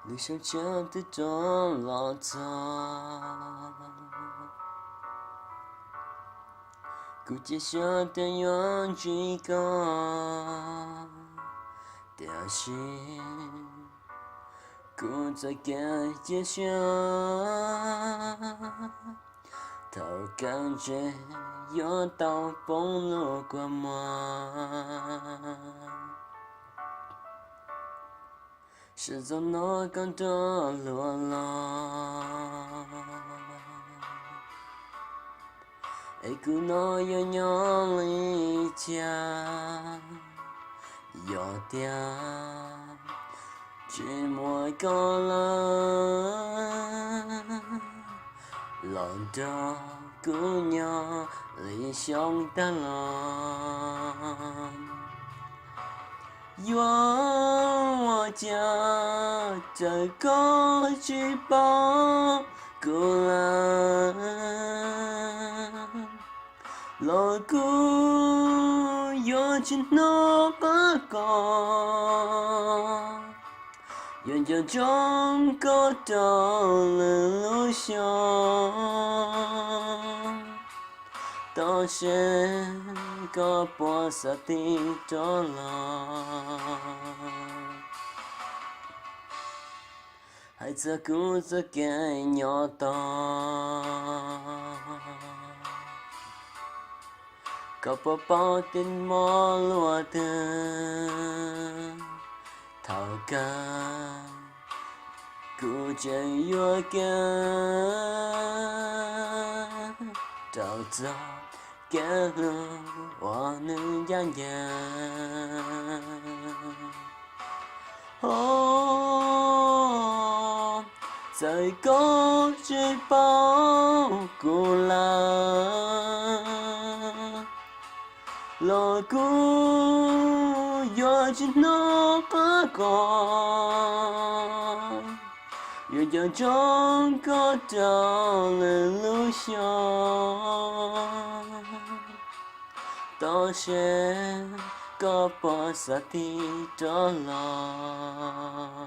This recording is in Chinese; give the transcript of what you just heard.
路上chờ từ đó lo choกูจะ想的远几个但是กู在感觉上都感觉有道崩路过吗是从那感到落了爱กูน้อยย้อน离家有点寂寞够了老的姑娘理想的了愿我家这个翅膀够了老姑有情那把歌愿这种歌到了路上都是个波萨的多了还在顾着给鸟到个宝宝的毛落的头干顾着越干找着给了我能养养哦在高翅膀古老老姑有只那把歌月亮中高到了路上都是个波萨的多了